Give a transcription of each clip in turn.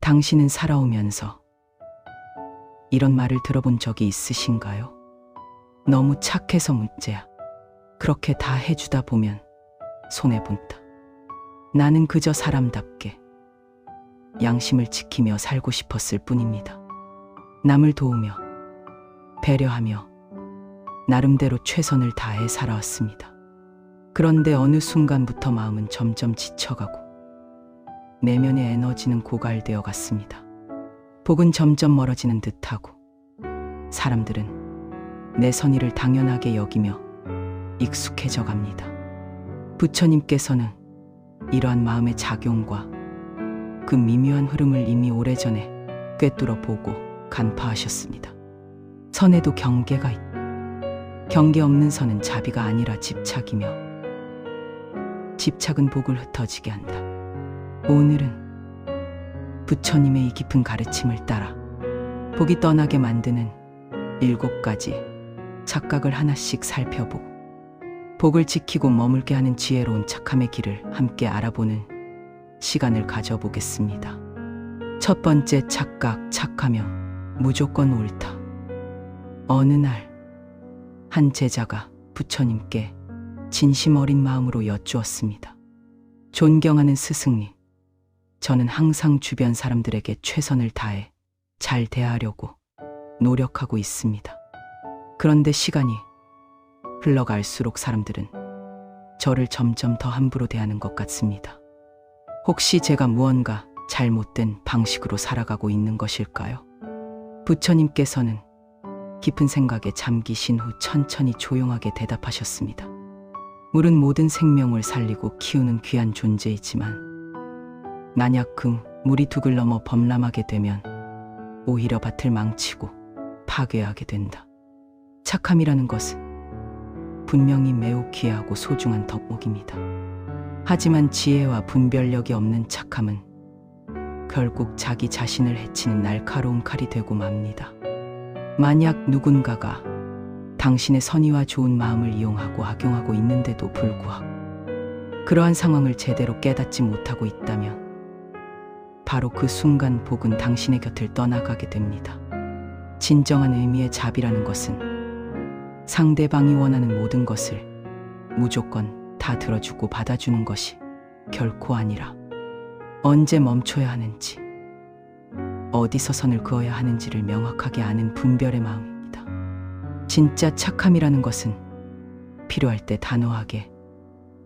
당신은 살아오면서 이런 말을 들어본 적이 있으신가요? 너무 착해서 문제야. 그렇게 다 해주다 보면 손해본다. 나는 그저 사람답게 양심을 지키며 살고 싶었을 뿐입니다. 남을 도우며 배려하며 나름대로 최선을 다해 살아왔습니다. 그런데 어느 순간부터 마음은 점점 지쳐가고 내면의 에너지는 고갈되어 갔습니다. 복은 점점 멀어지는 듯하고 사람들은 내 선의를 당연하게 여기며 익숙해져 갑니다. 부처님께서는 이러한 마음의 작용과 그 미묘한 흐름을 이미 오래전에 꿰뚫어 보고 간파하셨습니다. 선에도 경계가 있다. 경계 없는 선은 자비가 아니라 집착이며 집착은 복을 흩어지게 한다. 오늘은 부처님의 이 깊은 가르침을 따라 복이 떠나게 만드는 7가지 착각을 하나씩 살펴보고 복을 지키고 머물게 하는 지혜로운 착함의 길을 함께 알아보는 시간을 가져보겠습니다. 첫 번째 착각, 착하면 무조건 옳다. 어느 날 한 제자가 부처님께 진심 어린 마음으로 여쭈었습니다. 존경하는 스승님, 저는 항상 주변 사람들에게 최선을 다해 잘 대하려고 노력하고 있습니다. 그런데 시간이 흘러갈수록 사람들은 저를 점점 더 함부로 대하는 것 같습니다. 혹시 제가 무언가 잘못된 방식으로 살아가고 있는 것일까요? 부처님께서는 깊은 생각에 잠기신 후 천천히 조용하게 대답하셨습니다. 물은 모든 생명을 살리고 키우는 귀한 존재이지만 만약 그 물이 둑을 넘어 범람하게 되면 오히려 밭을 망치고 파괴하게 된다. 착함이라는 것은 분명히 매우 귀하고 소중한 덕목입니다. 하지만 지혜와 분별력이 없는 착함은 결국 자기 자신을 해치는 날카로운 칼이 되고 맙니다. 만약 누군가가 당신의 선의와 좋은 마음을 이용하고 악용하고 있는데도 불구하고 그러한 상황을 제대로 깨닫지 못하고 있다면 바로 그 순간 복은 당신의 곁을 떠나가게 됩니다. 진정한 의미의 자비라는 것은 상대방이 원하는 모든 것을 무조건 다 들어주고 받아주는 것이 결코 아니라 언제 멈춰야 하는지, 어디서 선을 그어야 하는지를 명확하게 아는 분별의 마음입니다. 진짜 착함이라는 것은 필요할 때 단호하게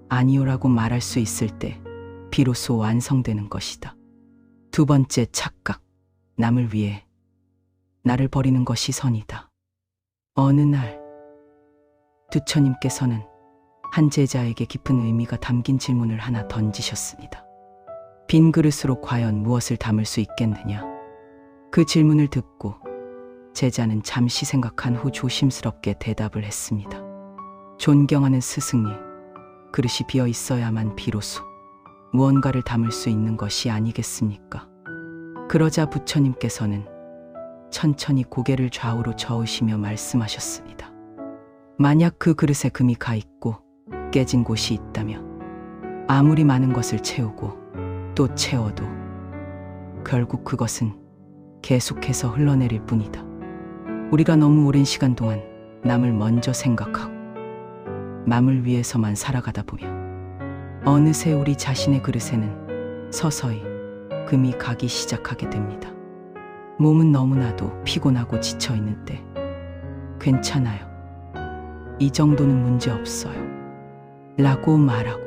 아니요라고 말할 수 있을 때 비로소 완성되는 것이다. 두 번째 착각, 남을 위해 나를 버리는 것이 선이다. 어느 날 부처님께서는 한 제자에게 깊은 의미가 담긴 질문을 하나 던지셨습니다. 빈 그릇으로 과연 무엇을 담을 수 있겠느냐? 그 질문을 듣고 제자는 잠시 생각한 후 조심스럽게 대답을 했습니다. 존경하는 스승님, 그릇이 비어 있어야만 비로소 무언가를 담을 수 있는 것이 아니겠습니까? 그러자 부처님께서는 천천히 고개를 좌우로 저으시며 말씀하셨습니다. 만약 그 그릇에 금이 가 있고 깨진 곳이 있다면 아무리 많은 것을 채우고 또 채워도 결국 그것은 계속해서 흘러내릴 뿐이다. 우리가 너무 오랜 시간 동안 남을 먼저 생각하고 남을 위해서만 살아가다 보면 어느새 우리 자신의 그릇에는 서서히 금이 가기 시작하게 됩니다. 몸은 너무나도 피곤하고 지쳐있는 때 괜찮아요. 이 정도는 문제없어요. 라고 말하고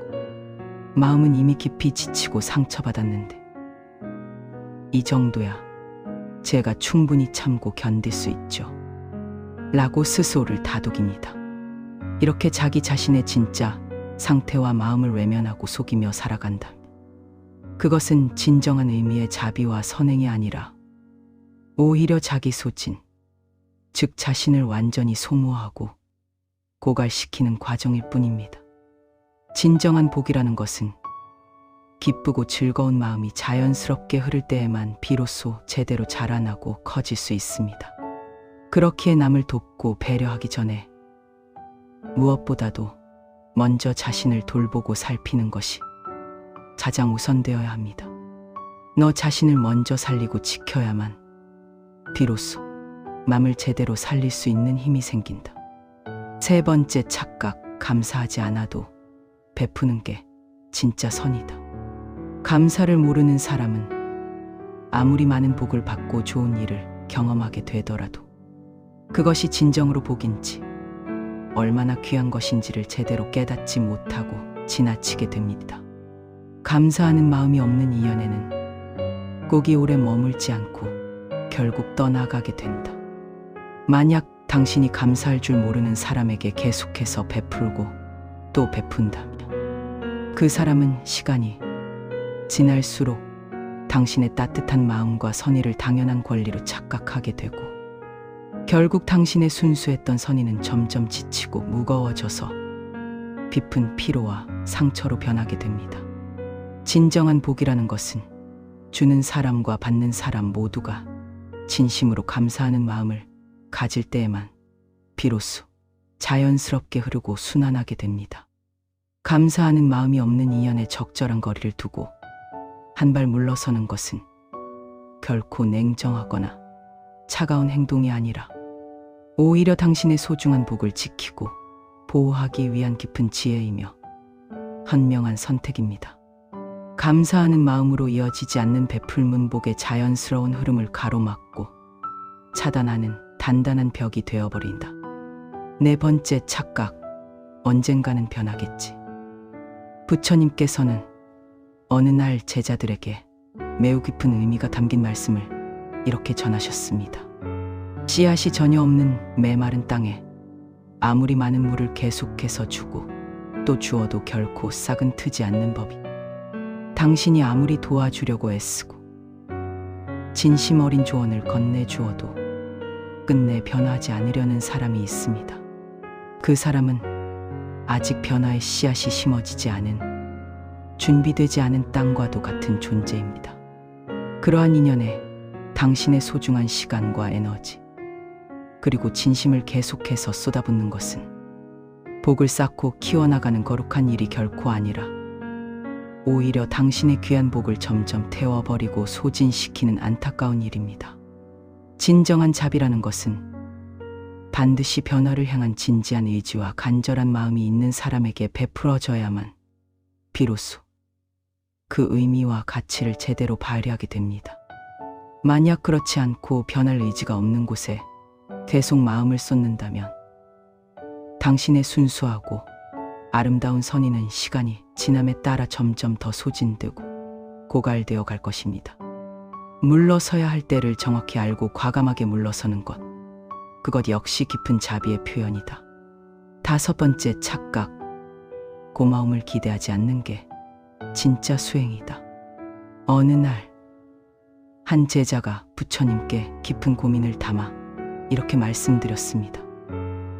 마음은 이미 깊이 지치고 상처받았는데 이 정도야 제가 충분히 참고 견딜 수 있죠. 라고 스스로를 다독입니다. 이렇게 자기 자신의 진짜 상태와 마음을 외면하고 속이며 살아간다면 그것은 진정한 의미의 자비와 선행이 아니라 오히려 자기 소진, 즉 자신을 완전히 소모하고 고갈시키는 과정일 뿐입니다. 진정한 복이라는 것은 기쁘고 즐거운 마음이 자연스럽게 흐를 때에만 비로소 제대로 자라나고 커질 수 있습니다. 그렇기에 남을 돕고 배려하기 전에 무엇보다도 먼저 자신을 돌보고 살피는 것이 가장 우선되어야 합니다. 너 자신을 먼저 살리고 지켜야만 비로소 맘을 제대로 살릴 수 있는 힘이 생긴다. 세 번째 착각, 감사하지 않아도 베푸는 게 진짜 선이다. 감사를 모르는 사람은 아무리 많은 복을 받고 좋은 일을 경험하게 되더라도 그것이 진정으로 복인지 얼마나 귀한 것인지를 제대로 깨닫지 못하고 지나치게 됩니다. 감사하는 마음이 없는 인연에는 꼭이 오래 머물지 않고 결국 떠나가게 된다. 만약 당신이 감사할 줄 모르는 사람에게 계속해서 베풀고 또 베푼다면 그 사람은 시간이 지날수록 당신의 따뜻한 마음과 선의를 당연한 권리로 착각하게 되고 결국 당신의 순수했던 선의는 점점 지치고 무거워져서 깊은 피로와 상처로 변하게 됩니다. 진정한 복이라는 것은 주는 사람과 받는 사람 모두가 진심으로 감사하는 마음을 가질 때에만 비로소 자연스럽게 흐르고 순환하게 됩니다. 감사하는 마음이 없는 인연에 적절한 거리를 두고 한 발 물러서는 것은 결코 냉정하거나 차가운 행동이 아니라 오히려 당신의 소중한 복을 지키고 보호하기 위한 깊은 지혜이며 현명한 선택입니다. 감사하는 마음으로 이어지지 않는 베풀문 복의 자연스러운 흐름을 가로막고 차단하는 단단한 벽이 되어버린다. 네 번째 착각, 언젠가는 변하겠지. 부처님께서는 어느 날 제자들에게 매우 깊은 의미가 담긴 말씀을 이렇게 전하셨습니다. 씨앗이 전혀 없는 메마른 땅에 아무리 많은 물을 계속해서 주고 또 주어도 결코 싹은 트지 않는 법이 당신이 아무리 도와주려고 애쓰고 진심 어린 조언을 건네주어도 끝내 변하지 않으려는 사람이 있습니다. 그 사람은 아직 변화의 씨앗이 심어지지 않은 준비되지 않은 땅과도 같은 존재입니다. 그러한 인연에 당신의 소중한 시간과 에너지 그리고 진심을 계속해서 쏟아붓는 것은 복을 쌓고 키워나가는 거룩한 일이 결코 아니라 오히려 당신의 귀한 복을 점점 태워버리고 소진시키는 안타까운 일입니다. 진정한 자비라는 것은 반드시 변화를 향한 진지한 의지와 간절한 마음이 있는 사람에게 베풀어져야만 비로소 그 의미와 가치를 제대로 발휘하게 됩니다. 만약 그렇지 않고 변할 의지가 없는 곳에 계속 마음을 쏟는다면 당신의 순수하고 아름다운 선의는 시간이 지남에 따라 점점 더 소진되고 고갈되어 갈 것입니다. 물러서야 할 때를 정확히 알고 과감하게 물러서는 것, 그것 역시 깊은 자비의 표현이다. 다섯 번째 착각, 고마움을 기대하지 않는 게 진짜 수행이다. 어느 날 한 제자가 부처님께 깊은 고민을 담아 이렇게 말씀드렸습니다.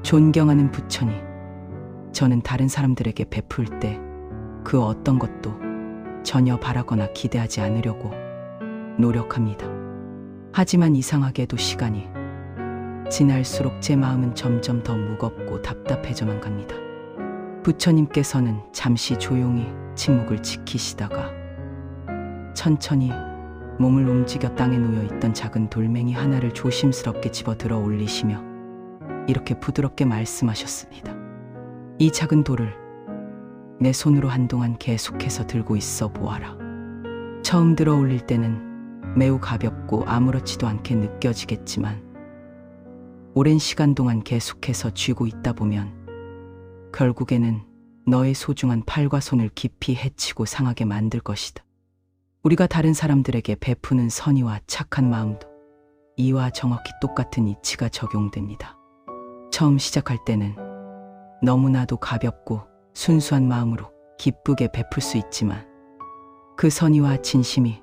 존경하는 부처님, 저는 다른 사람들에게 베풀 때 그 어떤 것도 전혀 바라거나 기대하지 않으려고 노력합니다. 하지만 이상하게도 시간이 지날수록 제 마음은 점점 더 무겁고 답답해져만 갑니다. 부처님께서는 잠시 조용히 침묵을 지키시다가 천천히 몸을 움직여 땅에 놓여있던 작은 돌멩이 하나를 조심스럽게 집어들어 올리시며 이렇게 부드럽게 말씀하셨습니다. 이 작은 돌을 내 손으로 한동안 계속해서 들고 있어 보아라. 처음 들어 올릴 때는 매우 가볍고 아무렇지도 않게 느껴지겠지만 오랜 시간 동안 계속해서 쥐고 있다 보면 결국에는 너의 소중한 팔과 손을 깊이 해치고 상하게 만들 것이다. 우리가 다른 사람들에게 베푸는 선의와 착한 마음도 이와 정확히 똑같은 이치가 적용됩니다. 처음 시작할 때는 너무나도 가볍고 순수한 마음으로 기쁘게 베풀 수 있지만 그 선의와 진심이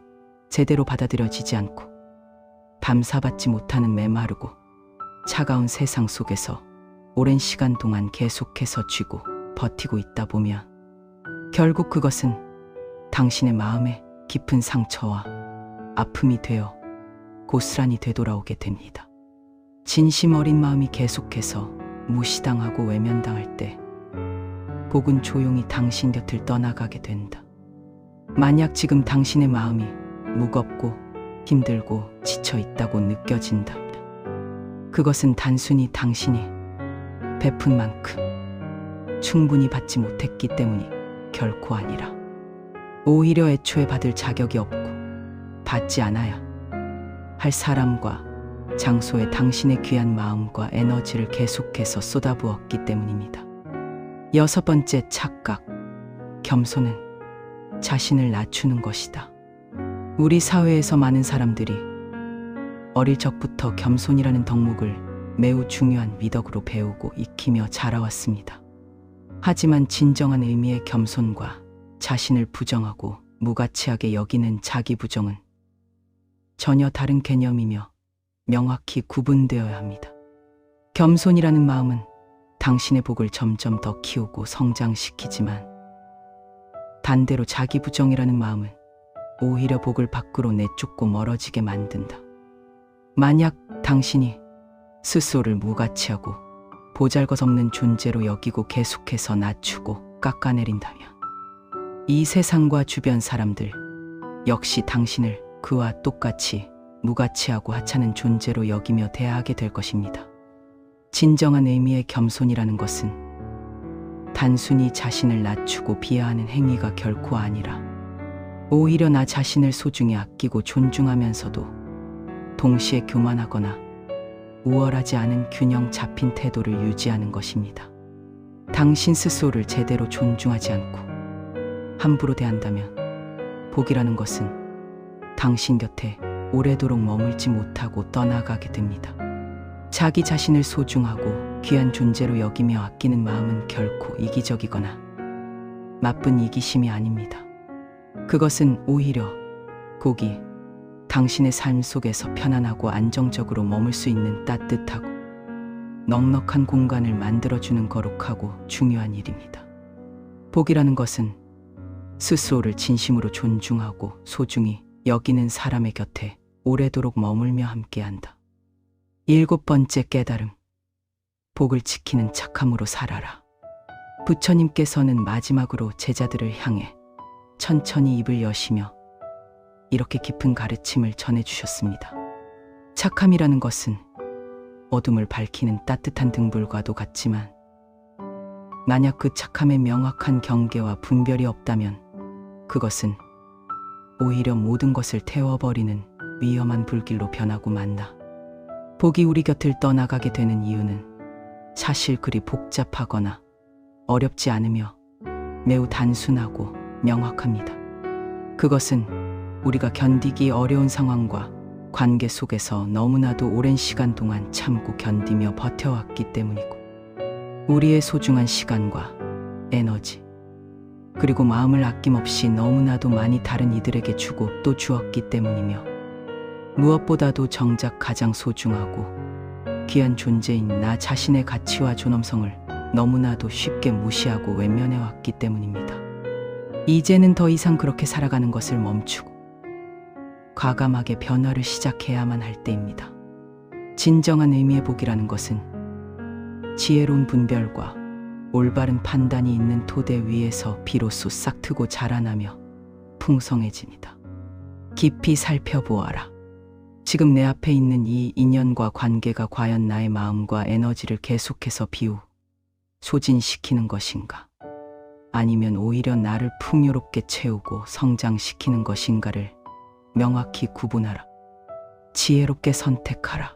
제대로 받아들여지지 않고 감사받지 못하는 메마르고 차가운 세상 속에서 오랜 시간 동안 계속해서 쥐고 버티고 있다 보면 결국 그것은 당신의 마음에 깊은 상처와 아픔이 되어 고스란히 되돌아오게 됩니다. 진심 어린 마음이 계속해서 무시당하고 외면당할 때 복은 조용히 당신 곁을 떠나가게 된다. 만약 지금 당신의 마음이 무겁고 힘들고 지쳐 있다고 느껴진다. 그것은 단순히 당신이 베푼 만큼 충분히 받지 못했기 때문이 결코 아니라 오히려 애초에 받을 자격이 없고 받지 않아야 할 사람과 장소에 당신의 귀한 마음과 에너지를 계속해서 쏟아부었기 때문입니다. 6번째 착각, 겸손은 자신을 낮추는 것이다. 우리 사회에서 많은 사람들이 어릴 적부터 겸손이라는 덕목을 매우 중요한 미덕으로 배우고 익히며 자라왔습니다. 하지만 진정한 의미의 겸손과 자신을 부정하고 무가치하게 여기는 자기 부정은 전혀 다른 개념이며 명확히 구분되어야 합니다. 겸손이라는 마음은 당신의 복을 점점 더 키우고 성장시키지만 반대로 자기 부정이라는 마음은 오히려 복을 밖으로 내쫓고 멀어지게 만든다. 만약 당신이 스스로를 무가치하고 보잘것없는 존재로 여기고 계속해서 낮추고 깎아내린다면 이 세상과 주변 사람들 역시 당신을 그와 똑같이 무가치하고 하찮은 존재로 여기며 대하게 될 것입니다. 진정한 의미의 겸손이라는 것은 단순히 자신을 낮추고 비하하는 행위가 결코 아니라 오히려 나 자신을 소중히 아끼고 존중하면서도 동시에 교만하거나 우월하지 않은 균형 잡힌 태도를 유지하는 것입니다. 당신 스스로를 제대로 존중하지 않고 함부로 대한다면 복이라는 것은 당신 곁에 오래도록 머물지 못하고 떠나가게 됩니다. 자기 자신을 소중하고 귀한 존재로 여기며 아끼는 마음은 결코 이기적이거나 나쁜 이기심이 아닙니다. 그것은 오히려 복이 당신의 삶 속에서 편안하고 안정적으로 머물 수 있는 따뜻하고 넉넉한 공간을 만들어주는 거룩하고 중요한 일입니다. 복이라는 것은 스스로를 진심으로 존중하고 소중히 여기는 사람의 곁에 오래도록 머물며 함께한다. 7번째 깨달음, 복을 지키는 착함으로 살아라. 부처님께서는 마지막으로 제자들을 향해 천천히 입을 여시며 이렇게 깊은 가르침을 전해주셨습니다. 착함이라는 것은 어둠을 밝히는 따뜻한 등불과도 같지만 만약 그 착함의 명확한 경계와 분별이 없다면 그것은 오히려 모든 것을 태워버리는 위험한 불길로 변하고 만다. 복이 우리 곁을 떠나가게 되는 이유는 사실 그리 복잡하거나 어렵지 않으며 매우 단순하고 명확합니다. 그것은 우리가 견디기 어려운 상황과 관계 속에서 너무나도 오랜 시간 동안 참고 견디며 버텨왔기 때문이고 우리의 소중한 시간과 에너지 그리고 마음을 아낌없이 너무나도 많이 다른 이들에게 주고 또 주었기 때문이며 무엇보다도 정작 가장 소중하고 귀한 존재인 나 자신의 가치와 존엄성을 너무나도 쉽게 무시하고 외면해왔기 때문입니다. 이제는 더 이상 그렇게 살아가는 것을 멈추고 과감하게 변화를 시작해야만 할 때입니다. 진정한 의미의 복이라는 것은 지혜로운 분별과 올바른 판단이 있는 토대 위에서 비로소 싹트고 자라나며 풍성해집니다. 깊이 살펴보아라. 지금 내 앞에 있는 이 인연과 관계가 과연 나의 마음과 에너지를 계속해서 소진시키는 것인가? 아니면 오히려 나를 풍요롭게 채우고 성장시키는 것인가를 명확히 구분하라. 지혜롭게 선택하라.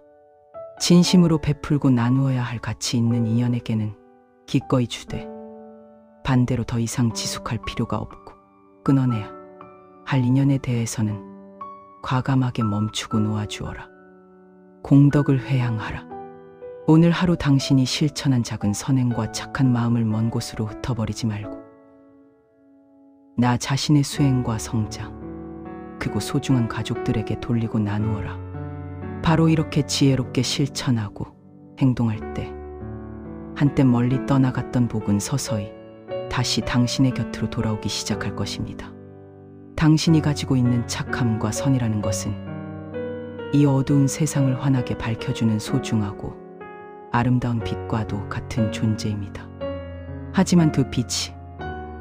진심으로 베풀고 나누어야 할 가치 있는 인연에게는 기꺼이 주되 반대로 더 이상 지속할 필요가 없고 끊어내야 할 인연에 대해서는 과감하게 멈추고 놓아주어라. 공덕을 회양하라. 오늘 하루 당신이 실천한 작은 선행과 착한 마음을 먼 곳으로 흩어버리지 말고 나 자신의 수행과 성장 그리고 소중한 가족들에게 돌리고 나누어라. 바로 이렇게 지혜롭게 실천하고 행동할 때 한때 멀리 떠나갔던 복은 서서히 다시 당신의 곁으로 돌아오기 시작할 것입니다. 당신이 가지고 있는 착함과 선이라는 것은 이 어두운 세상을 환하게 밝혀주는 소중하고 아름다운 빛과도 같은 존재입니다. 하지만 그 빛이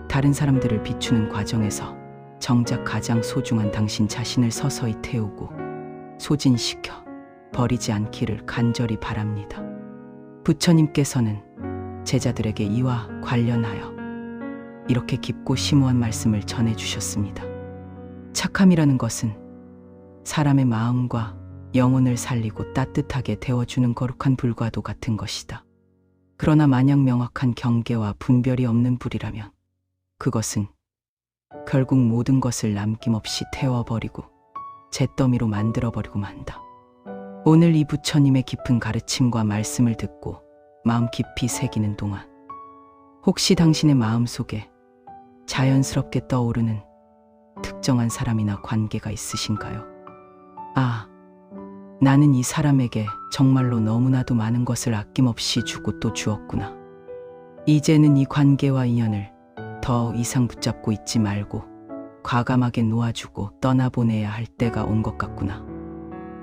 다른 사람들을 비추는 과정에서 정작 가장 소중한 당신 자신을 서서히 태우고 소진시켜 버리지 않기를 간절히 바랍니다. 부처님께서는 제자들에게 이와 관련하여 이렇게 깊고 심오한 말씀을 전해주셨습니다. 착함이라는 것은 사람의 마음과 영혼을 살리고 따뜻하게 데워주는 거룩한 불과도 같은 것이다. 그러나 만약 명확한 경계와 분별이 없는 불이라면 그것은 결국 모든 것을 남김없이 태워버리고 잿더미로 만들어버리고 만다. 오늘 이 부처님의 깊은 가르침과 말씀을 듣고 마음 깊이 새기는 동안 혹시 당신의 마음속에 자연스럽게 떠오르는 특정한 사람이나 관계가 있으신가요? 아, 나는 이 사람에게 정말로 너무나도 많은 것을 아낌없이 주고 또 주었구나. 이제는 이 관계와 인연을 더 이상 붙잡고 있지 말고 과감하게 놓아주고 떠나보내야 할 때가 온 것 같구나.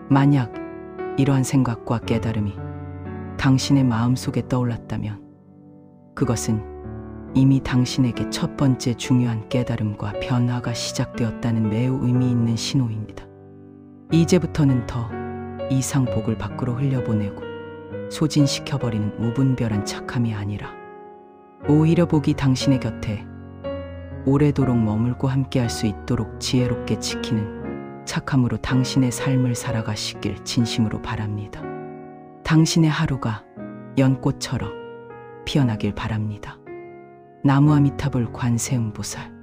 만약 이러한 생각과 깨달음이 당신의 마음속에 떠올랐다면 그것은 이미 당신에게 첫 번째 중요한 깨달음과 변화가 시작되었다는 매우 의미 있는 신호입니다. 이제부터는 더 이상 복을 밖으로 흘려보내고 소진시켜버리는 무분별한 착함이 아니라 오히려 복이 당신의 곁에 오래도록 머물고 함께할 수 있도록 지혜롭게 지키는 착함으로 당신의 삶을 살아가시길 진심으로 바랍니다. 당신의 하루가 연꽃처럼 피어나길 바랍니다. 나무아미타불 관세음보살.